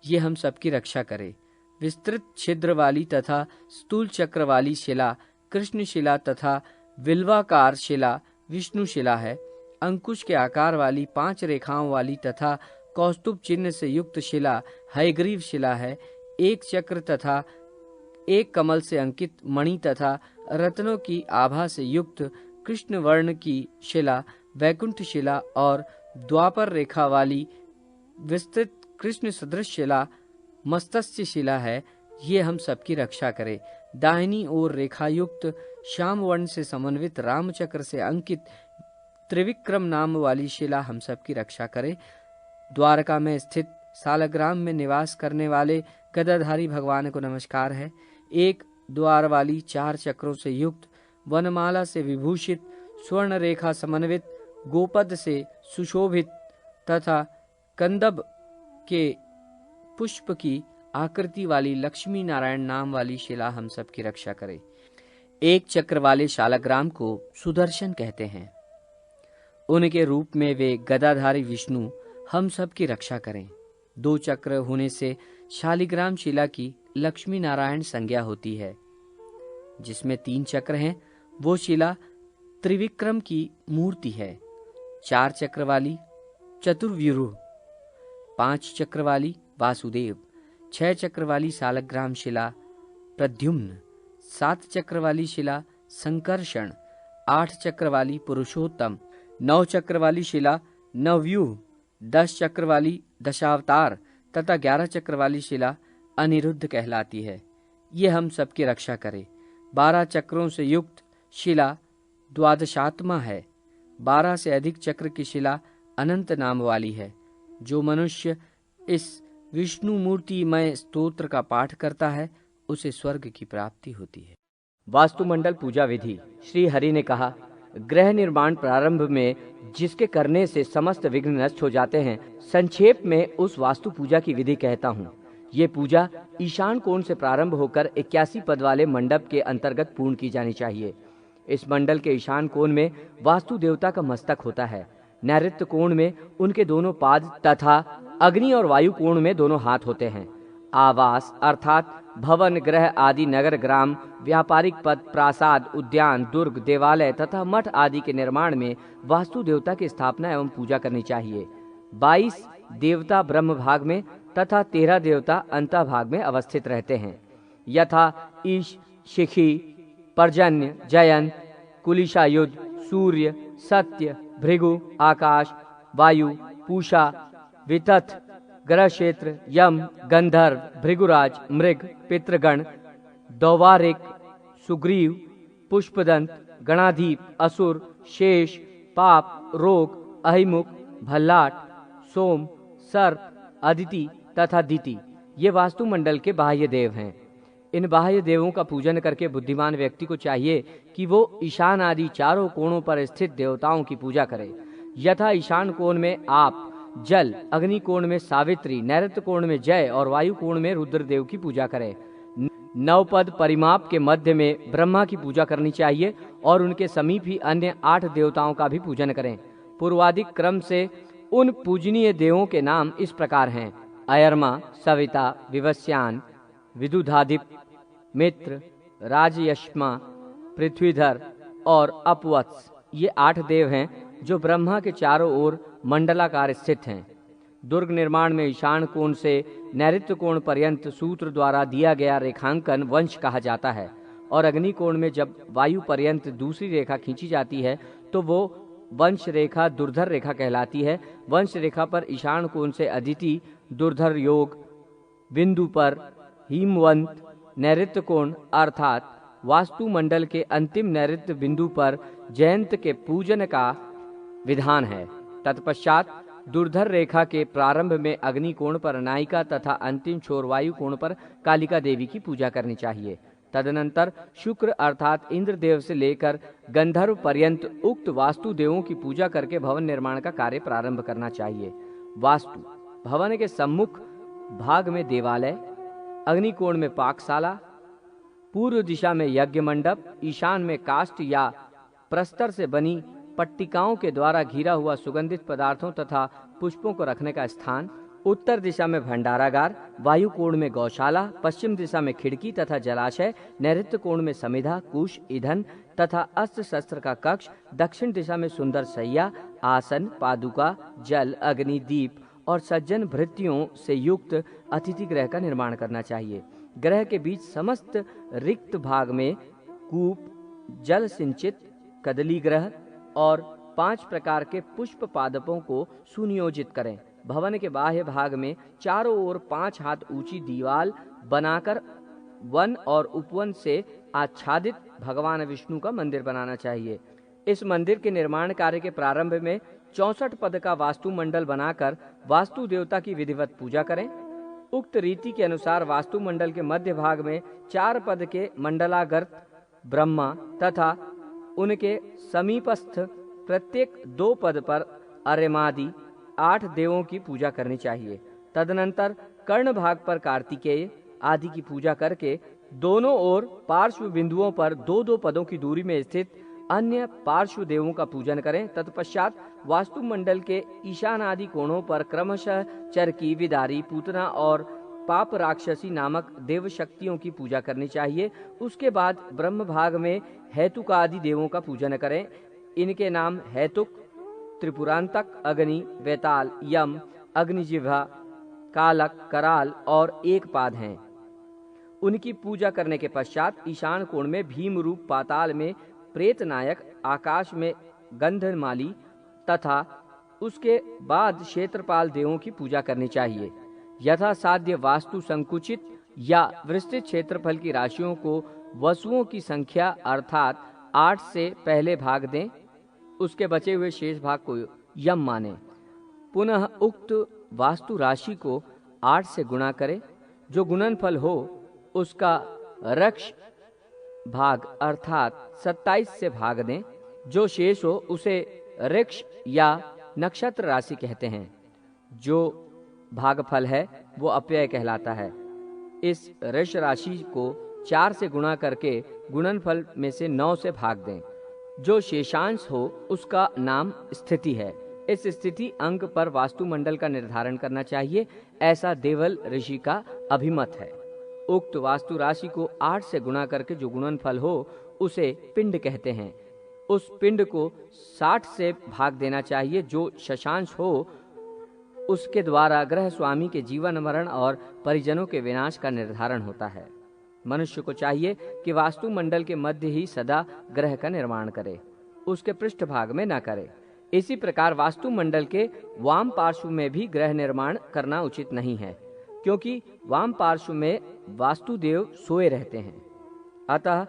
ये हम सबकी रक्षा करे। विस्तृत छिद्र वाली तथा स्थूल चक्र वाली शिला कृष्ण शिला तथा विल्वाकार शिला विष्णु शिला है। अंकुश के आकार वाली 5 रेखाओं वाली तथा कौस्तुभ चिन्ह से युक्त शिला हयग्रीव शिला है। एक चक्र तथा एक कमल से अंकित मणि तथा रत्नों की आभा से युक्त कृष्ण वर्ण की शिला वैकुंठ शिला और द्वापर रेखा वाली विस्तृत कृष्ण सदृश शिला मस्तस्य शिला है। ये हम सबकी रक्षा करे। दाहिनी ओर रेखायुक्त श्याम वर्ण से समन्वित रामचक्र से अंकित त्रिविक्रम नाम वाली शिला हम सबकी रक्षा करे। द्वारका में स्थित सालग्राम में निवास करने वाले गदाधारी भगवान को नमस्कार है। एक द्वार वाली 4 चक्रों से युक्त वनमाला से विभूषित स्वर्ण रेखा समन्वित गोपद से सुशोभित तथा कंदब के पुष्प की आकृति वाली लक्ष्मी नारायण नाम वाली शिला हम सबकी रक्षा करे। एक चक्र वाले शालग्राम को सुदर्शन कहते हैं। उनके रूप में वे गदाधारी विष्णु हम सबकी रक्षा करें। 2 चक्र होने से शालिग्राम शिला की लक्ष्मी नारायण संज्ञा होती है। जिसमें 3 चक्र हैं वो शिला त्रिविक्रम की मूर्ति है। 4 चक्र वाली चतुर्व्यूह, 5 चक्र वाली वासुदेव, 6 चक्र वाली सालग्राम शिला प्रद्युम्न, 7 चक्र वाली शिला संकर्षण, 8 चक्र वाली पुरुषोत्तम, 9 चक्र वाली शिला नवव्यूह, 10 चक्र वाली दशावतार तथा 11 चक्र वाली शिला अनिरुद्ध कहलाती है। ये हम सबकी रक्षा करे। 12 चक्रों से युक्त शिला द्वादशात्मा है। 12 से अधिक चक्र की शिला अनंत नाम वाली है। जो मनुष्य इस विष्णु मूर्तिमय स्तोत्र का पाठ करता है उसे स्वर्ग की प्राप्ति होती है। वास्तुमंडल पूजा विधि। श्री हरि ने कहा, गृह निर्माण प्रारंभ में जिसके करने से समस्त विघ्न नष्ट हो जाते हैं, संक्षेप में उस वास्तु पूजा की विधि कहता हूँ। ये पूजा ईशान कोण से प्रारंभ होकर 81 पद वाले मंडप के अंतर्गत पूर्ण की जानी चाहिए। इस मंडल के ईशान कोण में वास्तु देवता का मस्तक होता है। नैऋत्य कोण में उनके दोनों पाद तथा अग्नि और वायु कोण में दोनों हाथ होते हैं। आवास अर्थात भवन, ग्रह आदि, नगर, ग्राम, व्यापारिक पद, प्रासाद, उद्यान, दुर्ग, देवालय तथा मठ आदि के निर्माण में वास्तु देवता की स्थापना एवं पूजा करनी चाहिए। 22 देवता ब्रह्म भाग में तथा 13 देवता अंतः भाग में अवस्थित रहते हैं, यथा ईश, शिखी, पर्जन्य, जयंत, कुलिशायुध, सूर्य, सत्य, भृगु, आकाश, वायु, पूषा, वितथ, ग्रह क्षेत्र, यम, गंधर्व, भृगुराज, मृग, पितृगण, दौवारिक, सुग्रीव, पुष्पदंत, गणाधीप, असुर, शेष, पाप, रोग, अहिमुख, भल्लाट, सोम, सर्प, अदिति तथा दिति ये वास्तुमंडल के बाह्य देव हैं। इन बाह्य देवों का पूजन करके बुद्धिमान व्यक्ति को चाहिए कि वो ईशान आदि चारों कोणों पर स्थित देवताओं की पूजा करे। यथा ईशान कोण में आप, जल, अग्नि कोण में सावित्री, नैऋत्य कोण में जय और वायु कोण में रुद्रदेव की पूजा करें। 9 पद परिमाप के मध्य में ब्रह्मा की पूजा करनी चाहिए और उनके समीप ही अन्य 8 देवताओं का भी पूजन करें। पूर्वाधिक क्रम से उन पूजनीय देवों के नाम इस प्रकार हैं: अयरमा, सविता, विवस्यान, विदुधादिप, मित्र, राजयश्मा, पृथ्वीधर और अपवत्स। ये 8 देव हैं जो ब्रह्मा के चारों ओर मंडलाकार स्थित हैं। दुर्ग निर्माण में ईशान कोण से नैऋत्य कोण पर्यंत सूत्र द्वारा दिया गया रेखांकन वंश कहा जाता है और अग्नि कोण में जब वायु पर्यंत दूसरी रेखा खींची जाती है तो वो वंश रेखा दुर्धर रेखा कहलाती है। वंश रेखा पर ईशान कोण से अदिति, दुर्धर योग, बिंदु पर हिमवंत, नैऋत्य कोण अर्थात वास्तुमंडल के अंतिम नैऋत्य बिंदु पर जयंत के पूजन का विधान है। तत्पश्चात दुर्धर रेखा के प्रारंभ में अग्नि कोण पर नायिका तथा अंतिम छोर वायु कोण पर कालिका देवी की पूजा करनी चाहिए। तदनंतर शुक्र अर्थात इंद्रदेव से लेकर गंधर्व पर्यंत उक्त वास्तु देवों की पूजा करके भवन निर्माण का कार्य प्रारंभ करना चाहिए। वास्तु भवन के सम्मुख भाग में देवालय, अग्नि कोण में पाकशाला, पूर्व दिशा में यज्ञ मंडप, ईशान में काष्ठ या प्रस्तर से बनी पट्टिकाओं के द्वारा घिरा हुआ सुगंधित पदार्थों तथा पुष्पों को रखने का स्थान, उत्तर दिशा में भंडारागार, वायु कोण में गौशाला, पश्चिम दिशा में खिड़की तथा जलाशय, नैऋत्य कोण में समिधा, कुश, ईंधन तथा अस्त्र शस्त्र का कक्ष, दक्षिण दिशा में सुंदर शैया, आसन, पादुका, जल, अग्नि, दीप और सज्जन भृत्यों से युक्त अतिथि गृह का निर्माण करना चाहिए। ग्रह के बीच समस्त रिक्त भाग में कूप, जल सिंचित कदली ग्रह और 5 प्रकार के पुष्प पादपों को सुनियोजित करें। भवन के बाह्य भाग में चारों ओर 5 हाथ ऊंची दीवार बनाकर वन और उपवन से आच्छादित भगवान विष्णु का मंदिर बनाना चाहिए। इस मंदिर के निर्माण कार्य के प्रारंभ में 64 पद का वास्तुमंडल बनाकर वास्तु देवता की विधिवत पूजा करें। उक्त रीति के अनुसार वास्तुमंडल के मध्य भाग में 4 पद के मंडलागर्त ब्रह्मा तथा उनके समीपस्थ प्रत्येक 2 पद पर अर्यमादि 8 देवों की पूजा करनी चाहिए। तदनंतर कर्ण भाग पर कार्तिकेय आदि की पूजा करके दोनों ओर पार्श्व बिंदुओं पर 2-2 पदों की दूरी में स्थित अन्य पार्श्व देवों का पूजन करें। तत्पश्चात वास्तुमंडल के ईशान आदि कोणों पर क्रमशः चरकी, विदारी, पूतना और पाप राक्षसी नामक देव शक्तियों की पूजा करनी चाहिए। उसके बाद ब्रह्म भाग में हेतुका आदि देवों का पूजन करें। इनके नाम हैतुक, त्रिपुरांतक, अग्नि, वेताल, यम, अग्निजिह्वा, कालक, कराल और एक पाद हैं। उनकी पूजा करने के पश्चात ईशान कोण में भीम रूप, पाताल में प्रेत नायक, आकाश में गंधमाली तथा उसके बाद क्षेत्रपाल देवों की पूजा करनी चाहिए। यथा साध्य वास्तु संकुचित या विस्तृत क्षेत्रफल की राशियों को वसुओं की संख्या अर्थात 8 से पहले भाग दें, उसके बचे हुए शेष भाग को यम माने। पुनः उक्त वास्तु राशि को 8 से गुणा करें, जो गुणनफल हो उसका रक्ष भाग अर्थात 27 से भाग दें, जो शेष हो उसे ऋक्ष या नक्षत्र राशि कहते हैं। जो भागफल है वो अपव्यय कहलाता है। इस ऋष राशि को 4 से गुणा करके गुणनफल में से 9 से भाग दें, जो शेषांश हो उसका नाम स्थिति है। इस स्थिति अंक पर वास्तुमंडल का निर्धारण करना चाहिए, ऐसा देवल ऋषि का अभिमत है। उक्त वास्तु राशि को 8 से गुणा करके जो गुणनफल हो उसे पिंड कहते हैं। उस पिंड को 60 से भाग देना चाहिए, जो शशांश हो उसके द्वारा ग्रह स्वामी के जीवन मरण और परिजनों के विनाश का निर्धारण होता है। मनुष्य को चाहिए कि वास्तुमंडल के मध्य ही सदा ग्रह का निर्माण करे, उसके पृष्ठभाग में न करे। इसी प्रकार वास्तुमंडल के वाम पार्श्व में भी ग्रह निर्माण करना उचित नहीं है, क्योंकि वाम पार्श्व में वास्तुदेव सोए रहते हैं, अतः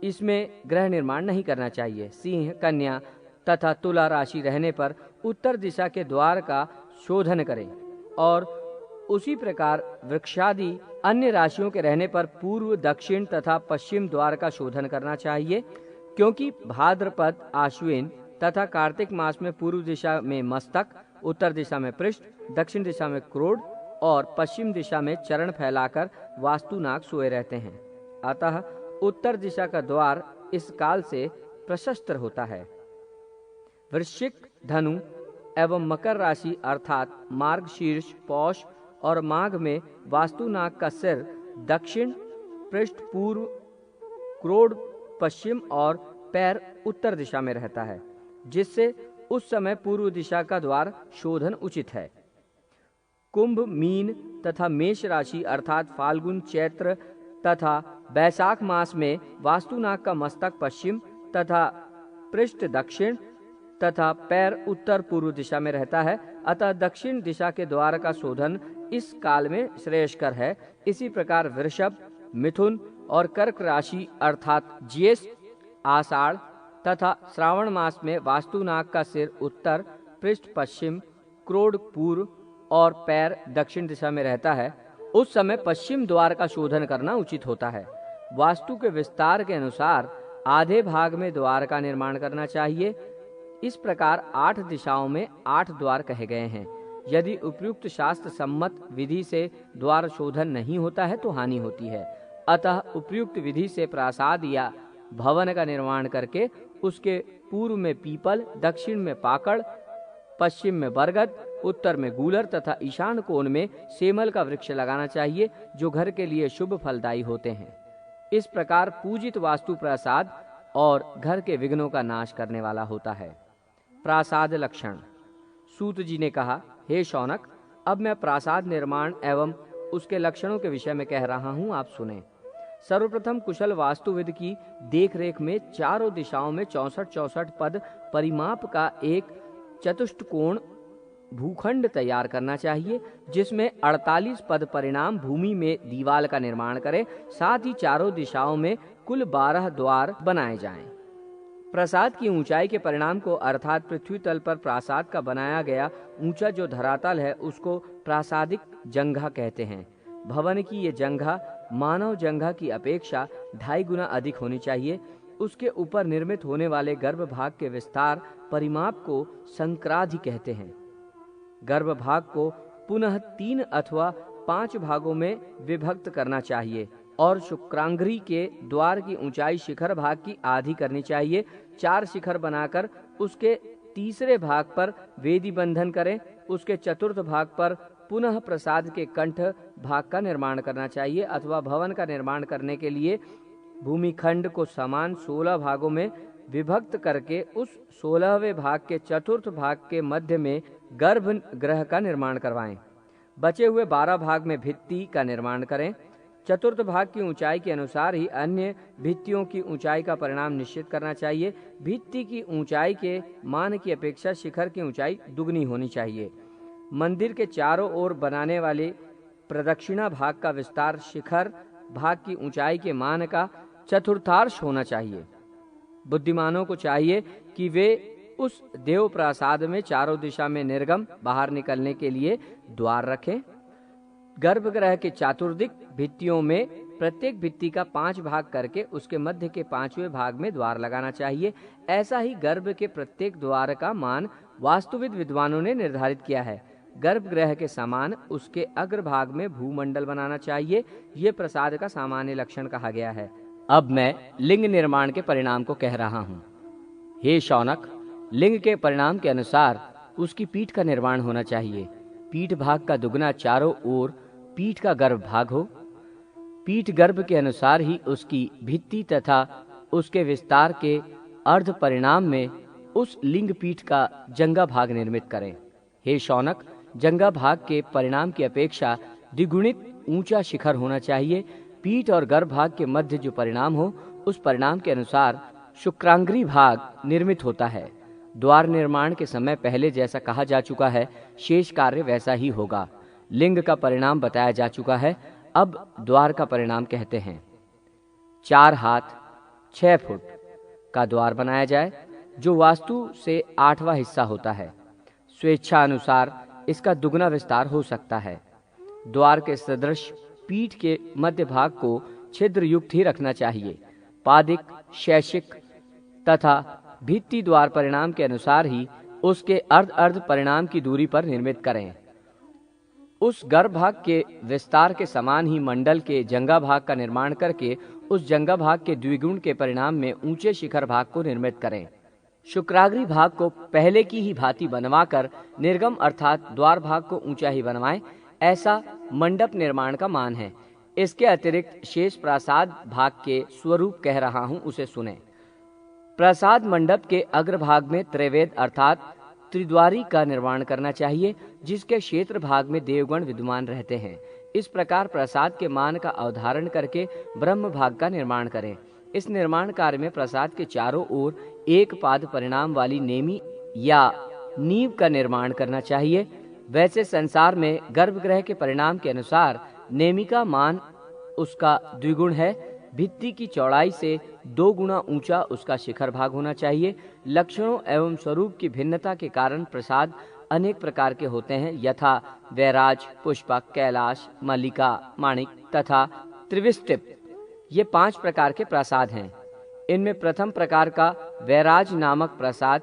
इसमें ग्रह निर्माण नहीं करना चाहिए। सिंह, कन्या तथा तुला राशि रहने पर उत्तर दिशा के द्वार का शोधन करें और उसी प्रकार वृक्षादि अन्य राशियों के रहने पर पूर्व, दक्षिण तथा पश्चिम द्वार का शोधन करना चाहिए, क्योंकि भाद्रपद, आश्विन तथा कार्तिक मास में पूर्व दिशा में मस्तक, उत्तर दिशा में पृष्ठ, दक्षिण दिशा में क्रोड और पश्चिम दिशा में चरण फैलाकर वास्तुनाग सोए रहते हैं। अतः उत्तर दिशा का द्वार इस काल से प्रशस्त होता है। वृश्चिक, धनु एवं मकर राशि अर्थात मार्गशीर्ष, पौष और माघ में वास्तुनाग का सिर दक्षिण, पृष्ठ पूर्व, क्रोड पश्चिम और पैर उत्तर दिशा में रहता है, जिससे उस समय पूर्व दिशा का द्वार शोधन उचित है। कुंभ, मीन तथा मेष राशि अर्थात फाल्गुन, चैत्र तथा बैसाख मास में वास्तुनाग का मस्तक पश्चिम तथा पृष्ठ दक्षिण तथा पैर उत्तर पूर्व दिशा में रहता है, अतः दक्षिण दिशा के द्वार का शोधन इस काल में श्रेयस्कर है। इसी प्रकार वृषभ, मिथुन और कर्क राशि अर्थात ज्येष्ठ, आषाढ़ तथा श्रावण मास में वास्तुनाग का सिर उत्तर, पृष्ठ पश्चिम, क्रोड पूर्व और पैर दक्षिण दिशा में रहता है। उस समय पश्चिम द्वार का शोधन करना उचित होता है। वास्तु के विस्तार के अनुसार आधे भाग में द्वार का निर्माण करना चाहिए। इस प्रकार 8 दिशाओं में 8 द्वार कहे गए हैं। यदि उपयुक्त शास्त्र सम्मत विधि से द्वार शोधन नहीं होता है तो हानि होती है। अतः उपयुक्त विधि से प्रासाद या भवन का निर्माण करके उसके पूर्व में पीपल, दक्षिण में पाकड़, पश्चिम में बरगद, उत्तर में गूलर तथा ईशान कोण में सेमल का वृक्ष लगाना चाहिए, जो घर के लिए शुभ फलदायी होते हैं। इस प्रकार पूजित वास्तु प्रासाद और घर के विघ्नों का नाश करने वाला होता है। प्रासाद लक्षण। सूत जी ने कहा, हे शौनक, अब मैं प्रासाद निर्माण एवं उसके लक्षणों के विषय में कह रहा हूँ, आप सुने। सर्वप्रथम कुशल वास्तुविद की देखरेख में चारों दिशाओं में 64-64 पद परिमाप का एक चतुष्टकोण भूखंड तैयार करना चाहिए, जिसमें 48 पद परिणाम भूमि में दीवाल का निर्माण करें। साथ ही चारों दिशाओं में कुल 12 द्वार बनाए जाएं। प्रासाद की ऊंचाई के परिणाम को अर्थात पृथ्वी तल पर प्रासाद का बनाया गया ऊंचा जो धरातल है उसको प्रासादिक जंघा कहते हैं। भवन की ये जंघा मानव जंघा की अपेक्षा 2.5 गुना अधिक होनी चाहिए। उसके ऊपर निर्मित होने वाले गर्भभाग के विस्तार परिमाप को संक्राधि कहते हैं। गर्भभाग को पुनः 3 अथवा 5 भागों में विभक्त करना चाहिए और शुक्रांगरी के द्वार की ऊंचाई शिखर भाग की आधी करनी चाहिए। 4 शिखर बनाकर उसके तीसरे भाग पर वेदी बंधन करें। उसके चतुर्थ भाग पर पुनः प्रसाद के कंठ भाग का निर्माण करना चाहिए अथवा भवन का निर्माण करने के लिए भूमिखंड को समान 16 भागों में विभक्त करके उस 16वें भाग के चतुर्थ भाग के मध्य में गर्भगृह का निर्माण करवाएं। बचे हुए 12 भाग में भित्ति का निर्माण करें। चतुर्थ भाग की ऊंचाई के अनुसार ही अन्य भित्तियों की ऊंचाई का परिणाम निश्चित करना चाहिए। भित्ति की ऊंचाई के मान की अपेक्षा शिखर की ऊंचाई दुगनी होनी चाहिए। मंदिर के चारों ओर बनाने वाले प्रदक्षिणा भाग का विस्तार शिखर भाग की ऊंचाई के मान का चतुर्थांश होना चाहिए। बुद्धिमानों को चाहिए कि वे उस देव प्रासाद में चारों दिशा में निर्गम बाहर निकलने के लिए द्वार रखें। गर्भगृह के चतुर्दिक भित्तियों में प्रत्येक भित्ति का 5 भाग करके उसके मध्य के 5वें भाग में द्वार लगाना चाहिए। ऐसा ही गर्भ के प्रत्येक द्वार का मान वास्तुविद विद्वानों ने निर्धारित किया है। गर्भगृह के समान उसके अग्रभाग में भूमंडल बनाना चाहिए। ये प्रसाद का सामान्य लक्षण कहा गया है। अब मैं लिंग निर्माण के परिणाम को कह रहा हूँ। हे शौनक, लिंग के परिणाम के अनुसार उसकी पीठ का निर्माण होना चाहिए। पीठ भाग का दुगना चारों ओर पीठ का गर्भ भाग हो। पीठ गर्भ के अनुसार ही उसकी भित्ति तथा उसके विस्तार के अर्ध परिणाम में उस लिंग पीठ का जंगा भाग निर्मित करें। हे शौनक, जंगा भाग के परिणाम की अपेक्षा द्विगुणित ऊंचा शिखर होना चाहिए। पीठ और गर्भ भाग के मध्य जो परिणाम हो, उस परिणाम के अनुसार शुक्रांग्री भाग निर्मित होता है। द्वार निर्माण के समय पहले जैसा कहा जा चुका है, शेष कार्य वैसा ही होगा। लिंग का परिणाम बताया जा चुका है। अब द्वार का परिणाम कहते हैं। 4 हाथ 6 फुट का द्वार बनाया जाए, जो वास्तु से 8वां हिस्सा होता है। स्वेच्छा अनुसार इसका दुगना विस्तार हो सकता है। द्वार के सदृश पीठ के मध्य भाग को छिद्र युक्त ही रखना चाहिए। पादिक, शैशिक तथा भित्ति द्वार परिणाम के अनुसार ही उसके अर्ध अर्ध परिणाम की दूरी पर निर्मित करें। उस गर्भ भाग के विस्तार के समान ही मंडल के जंगा भाग का निर्माण करके उस जंगा भाग के द्विगुण के परिणाम में ऊंचे शिखर भाग को निर्मित करें। शुक्राग्री भाग को पहले की ही भांति बनवाकर निर्गम अर्थात द्वार भाग को ऊंचा ही बनवाएं। ऐसा मंडप निर्माण का मान है। इसके अतिरिक्त शेष प्रासाद भाग के स्वरूप कह रहा हूं, उसे सुने। प्रासाद मंडप के अग्रभाग में त्रैवेद अर्थात त्रिद्वारी का निर्माण करना चाहिए, जिसके क्षेत्र भाग में देवगण विद्यमान रहते हैं। इस प्रकार प्रासाद के मान का अवधारण करके ब्रह्म भाग का निर्माण करें। इस निर्माण कार्य में प्रासाद के चारों ओर एक पाद परिणाम वाली नेमी या नींव का निर्माण करना चाहिए। वैसे संसार में गर्भगृह के परिणाम के अनुसार नेमी का मान उसका द्विगुण है। भित्ति की चौड़ाई से 2 गुना ऊंचा उसका शिखर भाग होना चाहिए। लक्षणों एवं स्वरूप की भिन्नता के कारण प्रसाद अनेक प्रकार के होते हैं, यथा वैराज, पुष्पक, कैलाश, मल्लिका, माणिक तथा त्रिविष्टिप। ये 5 प्रकार के प्रसाद हैं। इनमें प्रथम प्रकार का वैराज नामक प्रसाद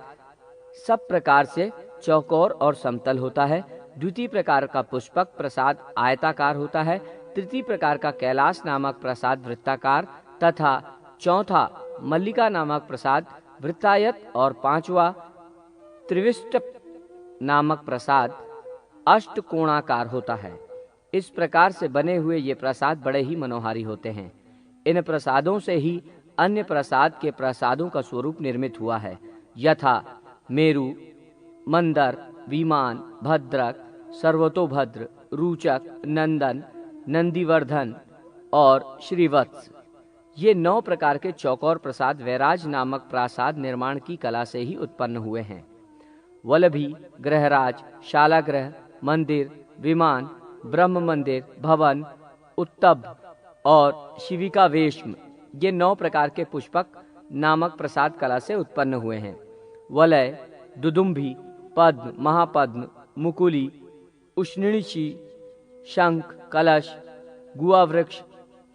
सब प्रकार से चौकोर और समतल होता है। द्वितीय प्रकार का पुष्पक प्रसाद आयताकार होता है। तृतीय प्रकार का कैलाश नामक प्रसाद वृत्ताकार तथा चौथा मल्लिका नामक प्रसाद वृत्तायत और 5वां त्रिविष्टप नामक प्रसाद अष्टकोणाकार होता है। इस प्रकार से बने हुए ये प्रसाद बड़े ही मनोहारी होते हैं। इन प्रसादों से ही अन्य प्रसाद के प्रसादों का स्वरूप निर्मित हुआ है, यथा मेरु, मंदर, विमान, भद्रक, सर्वतोभद्र, रूचक, नंदन, नंदीवर्धन और श्रीवत्स। ये 9 प्रकार के चौकोर प्रसाद वैराज नामक प्रासाद निर्माण की कला से ही उत्पन्न हुए हैं। वल्लभी, ग्रहराज, शालाग्रह, मंदिर, विमान, ब्रह्म मंदिर, भवन, उत्तब और शिविका वेश्म, ये 9 प्रकार के पुष्पक नामक प्रसाद कला से उत्पन्न हुए हैं। वलय, दुदुम्भी, पद्म, महापद्म, मुकुली, उष्णिषि, शंख, कलश, गुआ वृक्ष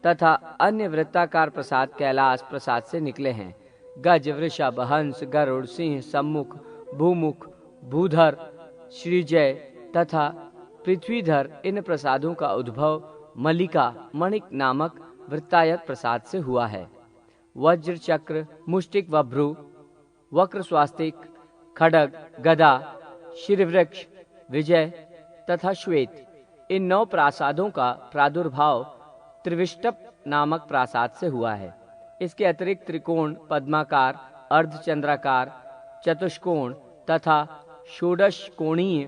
तथा अन्य वृत्ताकार प्रसाद कैलाश प्रसाद से निकले हैं। गज, वृषभ, हंस, गरुड़, सिंह, सम्मुख, भूमुख, भूधर, श्रीजय तथा पृथ्वीधर, इन प्रसादों का उद्भव मल्लिका मणिक नामक वृत्तायत प्रसाद से हुआ है। वज्र, चक्र, मुष्टिक, वभ्रु, वक्र स्वास्तिक, खड्ग, गदा, शिरवृक्ष, विजय तथा श्वेत, इन 9 प्रासादों का प्रादुर्भाव त्रिविष्टप नामक प्रासाद से हुआ है। इसके अतिरिक्त त्रिकोण, पद्माकार, अर्धचंद्राकार, चतुष्कोण तथा षोडश कोणीय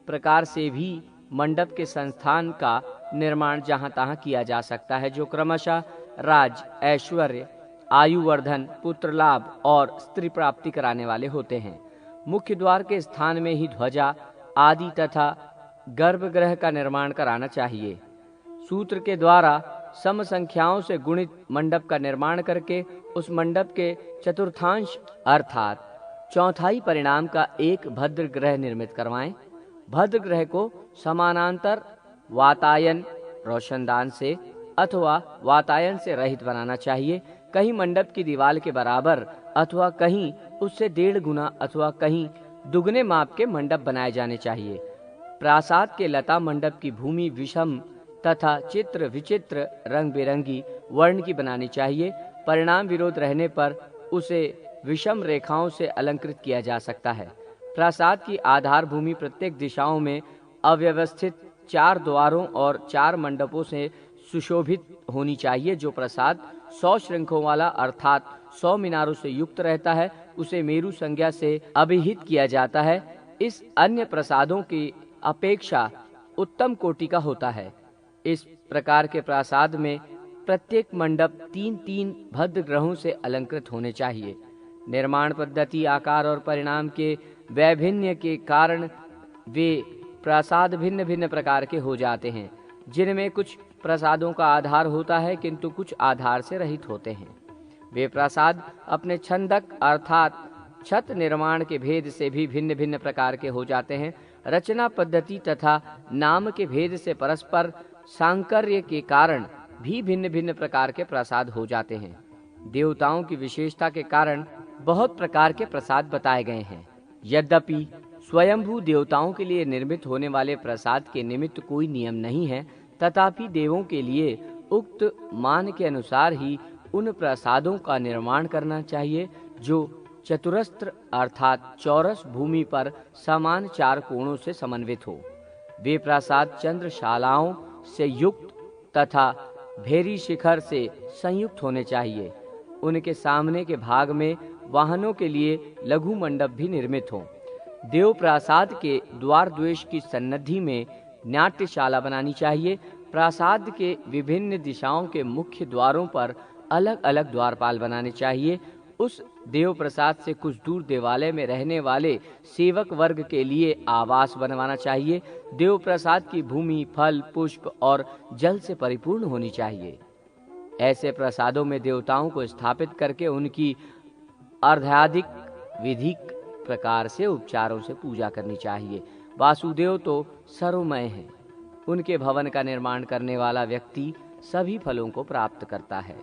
प्रकार से भी मंडप के संस्थान का निर्माण जहां तहां किया जा सकता है, जो क्रमशः राज, ऐश्वर्य, आयुवर्धन, पुत्र लाभ और स्त्री प्राप्ति कराने वाले होते हैं। मुख्य द्वार के स्थान में ही ध्वजा आदि तथा गर्भगृह का निर्माण कराना चाहिए। सूत्र के द्वारा सम संख्याओं से गुणित मंडप का निर्माण करके उस मंडप के चतुर्थांश अर्थात चौथाई परिणाम का एक भद्र ग्रह निर्मित करवाएं। भद्र ग्रह को समानांतर वातायन रोशनदान से अथवा वातायन से रहित बनाना चाहिए। कहीं मंडप की दीवार के बराबर अथवा कहीं उससे 1.5 गुना अथवा कहीं दुगने माप के मंडप बनाए जाने चाहिए। प्रासाद के लता मंडप की भूमि विषम तथा चित्र विचित्र रंग बिरंगी वर्ण की बनानी चाहिए। परिणाम विरोध रहने पर उसे विषम रेखाओं से अलंकृत किया जा सकता है। प्रासाद की आधार भूमि प्रत्येक दिशाओं में अव्यवस्थित 4 द्वारों और 4 मंडपों से सुशोभित होनी चाहिए। जो प्रासाद 100 श्रृंखों वाला अर्थात 100 मीनारों से युक्त रहता है, उसे मेरु संज्ञा से अभिहित किया जाता है। इस अन्य प्रासादों की अपेक्षा उत्तम कोटि का होता है। इस प्रकार के प्रासाद में प्रत्येक मंडप 3-3 भद्र ग्रहों से अलंकृत होने चाहिए। निर्माण पद्धति, आकार और परिणाम के वैभिन्न के कारण वे प्रासाद भिन्न भिन्न प्रकार के हो जाते हैं, जिनमें कुछ प्रासादों का आधार होता है किंतु कुछ आधार से रहित होते हैं। वे प्रासाद अपने छंदक अर्थात छत निर्माण के भेद से भी भिन्न भिन्न प्रकार के हो जाते हैं। रचना पद्धति तथा नाम के भेद से परस्पर सांकर्य के कारण भी भिन्न भिन्न प्रकार के प्रासाद हो जाते हैं। देवताओं की विशेषता के कारण बहुत प्रकार के प्रासाद बताए गए हैं। यद्यपि स्वयंभू देवताओं के लिए निर्मित होने वाले प्रासाद के निमित्त कोई नियम नहीं है, तथापि देवों के लिए उक्त मान के अनुसार ही उन प्रासादों का निर्माण करना चाहिए जो चतुरस्र अर्थात चौरस भूमि पर समान 4 कोणों से समन्वित हो। वे प्रासाद चंद्रशालाओं से युक्त तथा भेरी शिखर से संयुक्त होने चाहिए। उनके सामने के भाग में वाहनों के लिए लघु मंडप भी निर्मित हों। देव प्रासाद के द्वार द्वेष की सन्निधि में नाट्यशाला बनानी चाहिए। प्रासाद के विभिन्न दिशाओं के मुख्य द्वारों पर अलग अलग द्वारपाल बनाने चाहिए। उस देव प्रसाद से कुछ दूर देवालय में रहने वाले सेवक वर्ग के लिए आवास बनवाना चाहिए। देव प्रसाद की भूमि फल, पुष्प और जल से परिपूर्ण होनी चाहिए। ऐसे प्रसादों में देवताओं को स्थापित करके उनकी अर्धाधिक विधिक प्रकार से उपचारों से पूजा करनी चाहिए। वासुदेव तो सर्वमय हैं। उनके भवन का निर्माण करने वाला व्यक्ति सभी फलों को प्राप्त करता है।